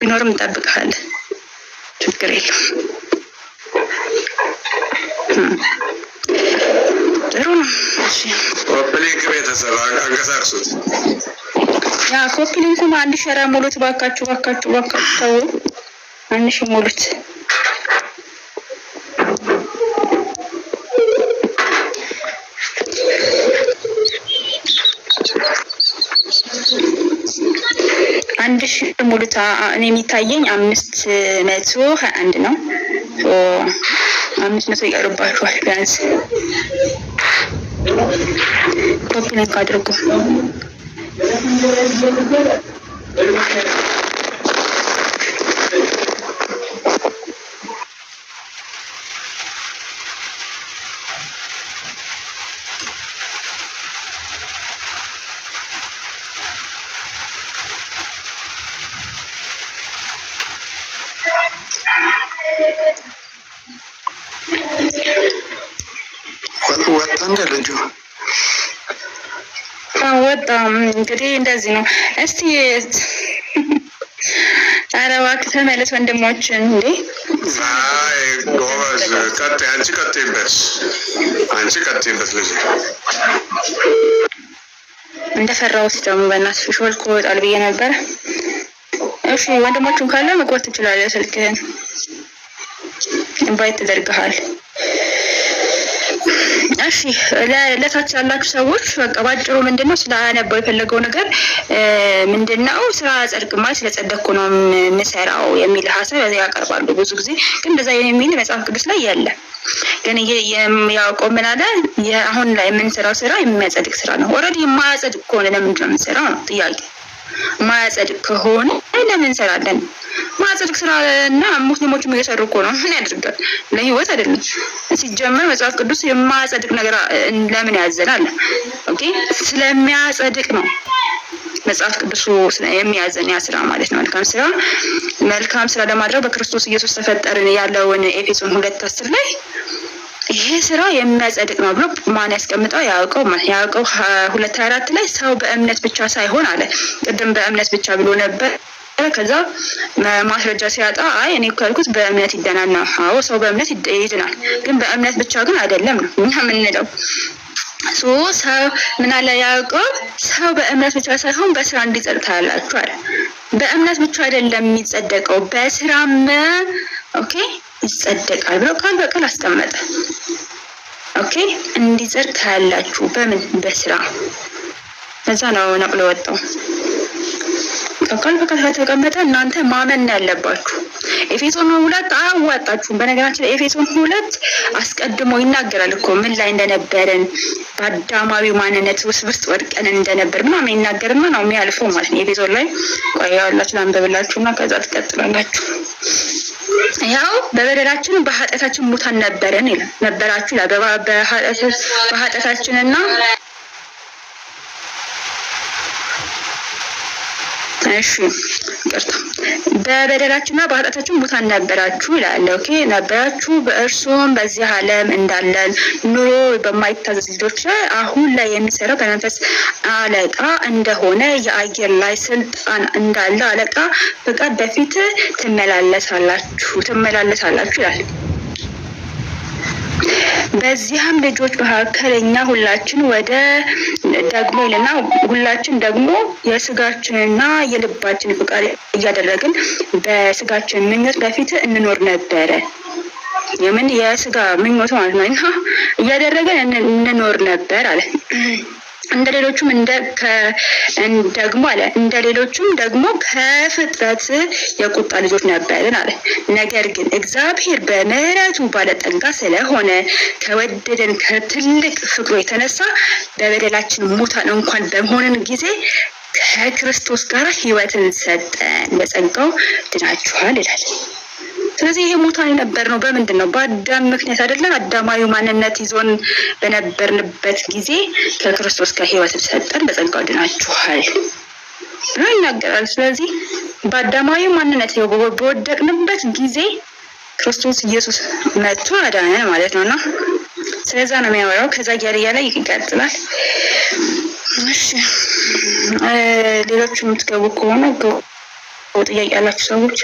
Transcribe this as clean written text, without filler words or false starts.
ቢኖርም እንጠብቅሃለን። ችግር የለም። ጥሩ ነው። እሺ ኮፕሊንክ ቤተሰብ አንቀሳቅሱት። ያ ኮፕሊንኩም 1 ሸራ ሙሉት ባካችሁ፣ ባካችሁ፣ ባካችሁ ተው። 1 ሺህ ሙሉት። አንድ ሺህ ሙሉታ። እኔ የሚታየኝ 521 ነው። 500 ይቀርባችኋል ቢያንስ። ኮፒ ሊንክ አድርጉ። ወጣ እንደልጁ ወጣም። እንግዲህ እንደዚህ ነው። እስቲ ኧረ እባክህ ተመለስ ወንድሞችን። እንዴ አይ ጎበዝ፣ ቀጥይ፣ አንቺ ቀጥይበት፣ አንቺ ቀጥይበት ልጅ። እንደፈራሁት ደግሞ በእናትሽ ሾልኮ ይወጣል ብዬ ነበር። እሺ ወንድሞቹን ካለ መግባት ትችላለህ። ስልክህን ኢንቫይት ተደርገሃል። እሺ ለታች ያላችሁ ሰዎች በቃ ባጭሩ ምንድነው ስላነበው የፈለገው ነገር ምንድነው ስራ ጸድቅማ ስለጸደቅኩ ነው የምሰራው የሚል ሀሳብ ያቀርባሉ ብዙ ጊዜ። ግን እንደዛ የሚል መጽሐፍ ቅዱስ ላይ የለም። ግን ያዕቆብ ምን አለ? አሁን ላይ የምንሰራው ስራ የሚያጸድቅ ስራ ነው። ኦልሬዲ የማያጸድቅ ከሆነ ለምንድን ነው የምንሰራው ነው ጥያቄ። ማያጸድቅ ከሆነ ለምን እንሰራለን? ማያጸድቅ ስራ እና ሙስሊሞችም እየሰሩ እኮ ነው። ምን ያደርጋል? ለህይወት አይደለም ሲጀመር። መጽሐፍ ቅዱስ የማያጸድቅ ነገር ለምን ያዘናል? ኦኬ ስለሚያጸድቅ ነው መጽሐፍ ቅዱስ የሚያዘን ያ ስራ ማለት ነው። መልካም ስራ ለማድረግ በክርስቶስ ኢየሱስ ተፈጠርን ያለውን ኤፌሶን 2:10 ላይ ይሄ ስራ የሚያጸድቅ ነው ብሎ ማን ያስቀምጠው? ያዕቆብ 2:24 ላይ ሰው በእምነት ብቻ ሳይሆን አለ። ቅድም በእምነት ብቻ ብሎ ነበር። ከዛ ማስረጃ ሲያጣ አይ እኔ እኮ ያልኩት በእምነት ይድናል ነው። አዎ ሰው በእምነት ይድናል፣ ግን በእምነት ብቻ ግን አይደለም ነው እኛ የምንለው። ሰው ምን አለ ያዕቆብ? ሰው በእምነት ብቻ ሳይሆን በስራ እንዲጸድቅ ታያላችሁ አለ። በእምነት ብቻ አይደለም የሚጸደቀው በስራም ኦኬ ይጸደቃል ብሎ ቃል በቃል አስቀመጠ። ኦኬ እንዲጸድቅ ታያላችሁ በምን? በስራ። ለዛ ነው ነቅሎ ወጣው። ቃል በቃል ተቀመጠ። እናንተ ማመን ያለባችሁ ኤፌሶን 2 አያዋጣችሁም። በነገራችን ላይ ኤፌሶን 2 አስቀድሞ ይናገራል እኮ ምን ላይ እንደነበረን በአዳማዊ ማንነት ውስጥ ወድቀን እንደነበር ምናምን ይናገርና ነው የሚያልፈው ማለት ነው። ኤፌሶን ላይ ቆይ ያላችሁ አንብብላችሁና ከዛ ትቀጥላላችሁ። ያው በበደላችን በኃጢአታችን ሙታን ነበርን ይላል። ነበራችሁ ይላል። በኃጢአታችንና እሺ ይቅርታ፣ በበደላችንና በኃጢአታችን ሙታን ነበራችሁ ይላል። ኦኬ ነበራችሁ በእርሱም በዚህ ዓለም እንዳለን ኑሮ በማይታዘዝ ልጆች ላይ አሁን ላይ የሚሰራው በመንፈስ አለቃ እንደሆነ የአየር ላይ ስልጣን እንዳለ አለቃ ፈቃድ በፊት ትመላለሳላችሁ ይላል። በዚህም ልጆች መካከለኛ ሁላችን ሁላችን ደግሞ የስጋችንና የልባችን ፍቃድ እያደረግን በስጋችን ምኞት በፊት እንኖር ነበረ። የምን የስጋ ምኞት ማለት ነው። እና እያደረገን እንኖር ነበር አለ። እንደሌሎቹም ደግሞ ከፍጥረት የቁጣ ልጆች ነበርን አለ። ነገር ግን እግዚአብሔር በምሕረቱ ባለጠጋ ስለሆነ ከወደደን ከትልቅ ፍቅሩ የተነሳ በበደላችን ሙታን እንኳን በመሆንን ጊዜ ከክርስቶስ ጋር ሕይወትን ሰጠን፣ በጸጋው ድናችኋል ይላል። ስለዚህ ይሄ ሙታን የነበር ነው በምንድን ነው? በአዳም ምክንያት አይደለም። አዳማዊ ማንነት ይዞን በነበርንበት ጊዜ ከክርስቶስ ጋር ሕይወት ሰጠን፣ በጸጋው ድናችኋል ብሎ ይናገራል። ስለዚህ በአዳማዊ ማንነት በወደቅንበት ጊዜ ክርስቶስ ኢየሱስ መጥቶ አዳነን ማለት ነውና ስለዛ ነው የሚያወራው። ከዛ እያለ ይቀጥላል። እሺ ሌሎች የምትገቡ ከሆነ ጥያቄ ያላችሁ ሰዎች